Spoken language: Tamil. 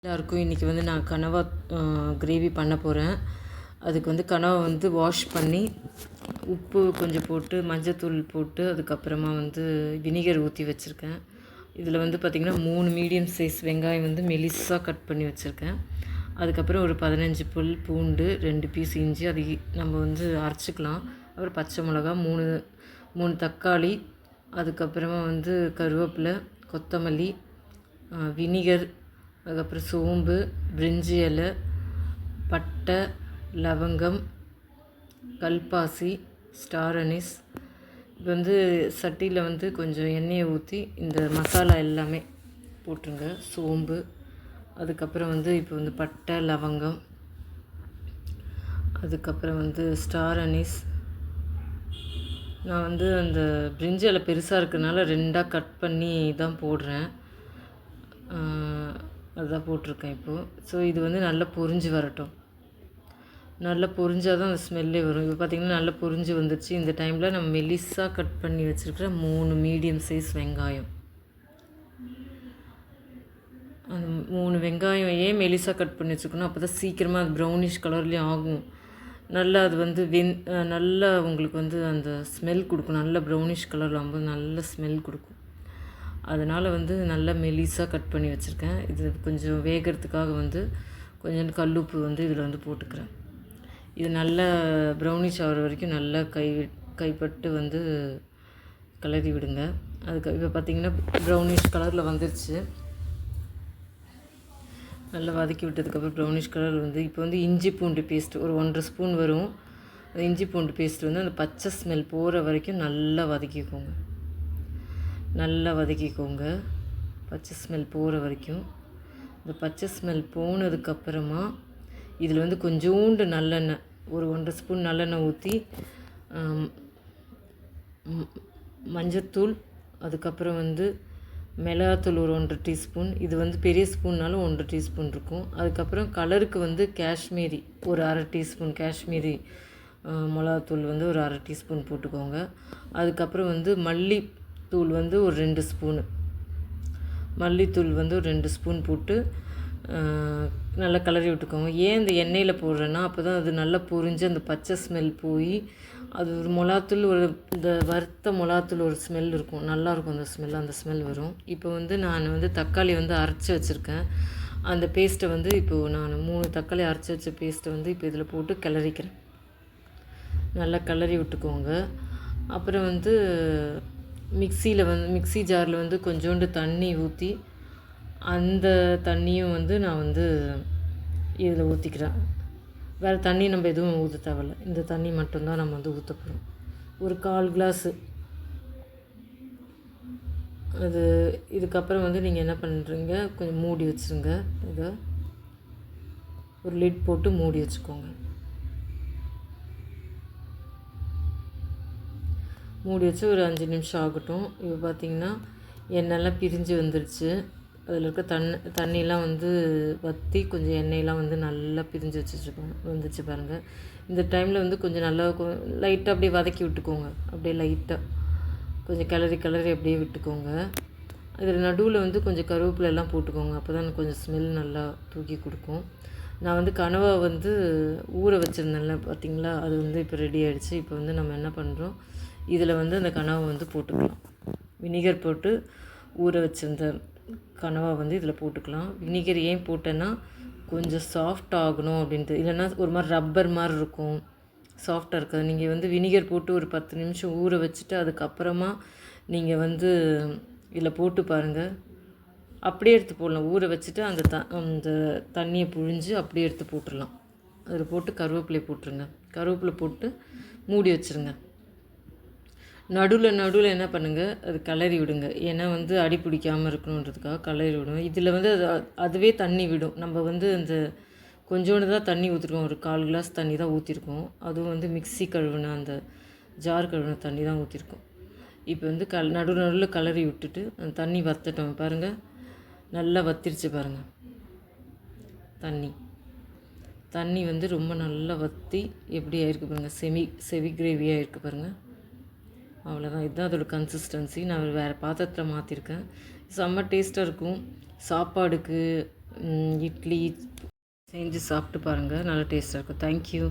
எல்லாருக்கும் இன்றைக்கி வந்து நான் கனவா கிரேவி பண்ண போகிறேன். அதுக்கு வந்து கனவா வந்து வாஷ் பண்ணி உப்பு கொஞ்சம் போட்டு மஞ்சத்தூள் போட்டு அதுக்கப்புறமா வந்து வினிகர் ஊற்றி வச்சுருக்கேன். இதில் வந்து பார்த்திங்கன்னா 3 மீடியம் சைஸ் வெங்காயம் வந்து மெலிசாக கட் பண்ணி வச்சுருக்கேன். அதுக்கப்புறம் ஒரு 15 பல் பூண்டு, 2 பீஸ் இஞ்சி, அது நம்ம வந்து அரைச்சிக்கலாம். அப்புறம் பச்சை மிளகா, 3 தக்காளி, அதுக்கப்புறமா வந்து கருவேப்பிலை, கொத்தமல்லி, வினிகர், அதுக்கப்புறம் சோம்பு, பிரிஞ்சி இலை, பட்டை, லவங்கம், கல்பாசி, ஸ்டார் அனீஸ். இப்போ வந்து சட்டியில் வந்து கொஞ்சம் எண்ணெயை ஊற்றி இந்த மசாலா எல்லாமே போட்டுருங்க. சோம்பு, அதுக்கப்புறம் வந்து இப்போ வந்து பட்டை, லவங்கம், அதுக்கப்புறம் வந்து ஸ்டார் அனீஸ். நான் வந்து அந்த பிரிஞ்சி இலை பெருசாக இருக்கிறதுனால 2ஆக கட் பண்ணி தான் போடுறேன். அதுதான் போட்டிருக்கேன் இப்போது. ஸோ இது வந்து நல்லா பொரிஞ்சு வரட்டும். நல்லா பொரிஞ்சால் தான் அந்த ஸ்மெல்லே வரும். இப்போ பார்த்திங்கன்னா நல்லா பொரிஞ்சு வந்துடுச்சு. இந்த டைமில் நம்ம மெலிசாக கட் பண்ணி வச்சுருக்கிற 3 மீடியம் சைஸ் வெங்காயம். அந்த 3 வெங்காயம் ஏன் மெலிசாக கட் பண்ணி வச்சுக்கணும், அப்போ தான் சீக்கிரமாக அது ப்ரௌனிஷ் கலர்லேயும் ஆகும். நல்லா அது வந்து நல்லா உங்களுக்கு வந்து அந்த ஸ்மெல் கொடுக்கும். நல்லா ப்ரௌனிஷ் கலரில் ஆகும்போது நல்ல ஸ்மெல் கொடுக்கும். அதனால் வந்து நல்லா மெலிசாக கட் பண்ணி வச்சுருக்கேன். இது கொஞ்சம் வேகிறதுக்காக வந்து கொஞ்சம் கல்லுப்பு வந்து இதில் வந்து போட்டுக்கிறேன். இது நல்லா ப்ரௌனிஷ் ஆகிற வரைக்கும் நல்லா கைப்பட்டு வந்து கிளறி விடுங்க. அதுக்கு இப்போ பார்த்திங்கன்னா ப்ரௌனிஷ் கலரில் வந்துருச்சு. நல்லா வதக்கி விட்டதுக்கப்புறம் ப்ரௌனிஷ் கலர் வந்து இப்போ வந்து இஞ்சி பூண்டு பேஸ்ட் ஒரு 1.5 ஸ்பூன் வரும். அந்த இஞ்சி பூண்டு பேஸ்ட் வந்து அந்த பச்சை ஸ்மெல் போகிற வரைக்கும் நல்லா வதக்கிக்கோங்க. பச்சை ஸ்மெல் போகிற வரைக்கும். இந்த பச்சை ஸ்மெல் போனதுக்கப்புறமா இதில் வந்து கொஞ்சோண்டு நல்லெண்ணெய், ஒரு 1.5 ஸ்பூன் நல்லெண்ணெய் ஊற்றி மஞ்சத்தூள், அதுக்கப்புறம் வந்து மிளகாத்தூள் ஒரு 1.5 டீஸ்பூன். இது வந்து பெரிய ஸ்பூன்னாலும் 1.5 டீஸ்பூன் இருக்கும். அதுக்கப்புறம் கலருக்கு வந்து காஷ்மீரி ஒரு 1/2 டீஸ்பூன், காஷ்மீரி மிளகாத்தூள் வந்து ஒரு 1/2 டீஸ்பூன் போட்டுக்கோங்க. அதுக்கப்புறம் வந்து மல்லித்தூள் வந்து ஒரு 2 ஸ்பூனு, மல்லித்தூள் வந்து ஒரு 2 ஸ்பூன் போட்டு நல்லா கிளறி விட்டுக்கோங்க. ஏன் இந்த எண்ணெயில் போடுறேன்னா அப்போ தான் அது நல்லா பொரிஞ்சு அந்த பச்சை ஸ்மெல் போய் அது ஒரு மிளகாத்தூள், ஒரு இந்த வறுத்த மிளகாத்தூள் ஒரு ஸ்மெல் இருக்கும், நல்லாயிருக்கும் அந்த ஸ்மெல் வரும். இப்போ வந்து நான் வந்து தக்காளி வந்து அரைச்சி வச்சுருக்கேன். அந்த பேஸ்ட்டை வந்து இப்போது நான் 3 தக்காளி அரைச்சி வச்ச பேஸ்ட்டை வந்து இப்போ இதில் போட்டு கிளறிக்கிறேன். நல்லா கிளறி விட்டுக்கோங்க. அப்புறம் வந்து மிக்ஸி ஜாரில் வந்து கொஞ்சோண்டு தண்ணி ஊற்றி அந்த தண்ணியும் வந்து நான் வந்து இதில் ஊற்றிக்கிறேன். வேறு தண்ணி நம்ம எதுவும் ஊற்ற தேவையில்ல. இந்த தண்ணி மட்டும்தான் நம்ம வந்து ஊற்ற போகிறோம். ஒரு 1/4 கிளாஸு. அது இதுக்கப்புறம் வந்து நீங்கள் என்ன பண்ணுறீங்க, கொஞ்சம் மூடி வச்சுருங்க. இதை ஒரு லிட் போட்டு மூடி வச்சுக்கோங்க. மூடி வச்சு ஒரு 5 நிமிஷம் ஆகட்டும். இப்போ பார்த்திங்கன்னா எண்ணெய்லாம் பிரிஞ்சு வந்துடுச்சு. அதில் இருக்க தண்ணியெலாம் வந்து வற்றி கொஞ்சம் எண்ணெயெலாம் வந்து நல்லா பிரிஞ்சு வந்துச்சு பாருங்கள். இந்த டைமில் வந்து கொஞ்சம் நல்லா லைட்டாக அப்படியே வதக்கி விட்டுக்கோங்க. அப்படியே லைட்டாக கொஞ்சம் கிளறி அப்படியே விட்டுக்கோங்க. அதில் நடுவில் வந்து கொஞ்சம் கருவேப்பிலெல்லாம் போட்டுக்கோங்க. அப்போ தான் கொஞ்சம் ஸ்மெல் நல்லா தூக்கி கொடுக்கும். நான் வந்து கனவா வந்து ஊற வச்சுருந்தேன்ல பார்த்திங்களா, அது வந்து இப்போ ரெடி ஆகிடுச்சு. இப்போ வந்து நம்ம என்ன பண்ணுறோம், இதில் வந்து அந்த கனவா வந்து போட்டுக்கலாம். வினிகர் போட்டு ஊற வச்சுருந்த கனவா வந்து இதில் போட்டுக்கலாம். வினிகர் ஏன் போட்டேன்னா கொஞ்சம் சாஃப்ட் ஆகணும் அப்படின்ட்டு, இல்லைன்னா ஒரு மாதிரி ரப்பர் மாதிரி இருக்கும், சாஃப்டாக இருக்காது. நீங்கள் வந்து வினிகர் போட்டு ஒரு 10 நிமிஷம் ஊற வச்சுட்டு அதுக்கப்புறமா நீங்கள் வந்து இதில் போட்டு பாருங்கள். அப்படியே எடுத்து போடலாம். ஊற வச்சுட்டு அந்த தண்ணியை புழிஞ்சு அப்படியே எடுத்து போட்டுடலாம். அதில் போட்டு கருவேப்பிலை போட்டுருங்க. கருவேப்பிலை போட்டு மூடி வச்சுருங்க. நடுவில் என்ன பண்ணுங்கள், அது கிளறி விடுங்க. ஏன்னா வந்து அடி பிடிக்காமல் இருக்கணுன்றதுக்காக கிளறி விடுங்க. இதில் வந்து அதுவே தண்ணி விடும். நம்ம வந்து அந்த கொஞ்சோண்டு தான் தண்ணி ஊற்றிருக்கோம். ஒரு 1/4 கிளாஸ் தண்ணி தான் ஊற்றிருக்கோம். அதுவும் வந்து மிக்ஸி கழுவின அந்த ஜார் கழுவின தண்ணி தான் ஊற்றிருக்கோம். இப்போ வந்து நடுவில் கிளறி விட்டுட்டு அந்த தண்ணி வற்றட்டும். பாருங்கள், நல்லா வற்றிருச்சு பாருங்கள். தண்ணி வந்து ரொம்ப நல்லா வற்றி எப்படி ஆகிருக்கு பாருங்கள். செவி கிரேவியாக இருக்குது பாருங்கள். அவ்வளோதான். இதுதான் அதோட கன்சிஸ்டன்சி. நான் வேறு பாத்திரத்தில் மாற்றிருக்கேன். செம்ம டேஸ்ட்டாக இருக்கும். சாப்பாடுக்கு இட்லி செஞ்சு சாப்பிட்டு பாருங்கள், நல்லா டேஸ்ட்டாக இருக்கும். தேங்க்யூ.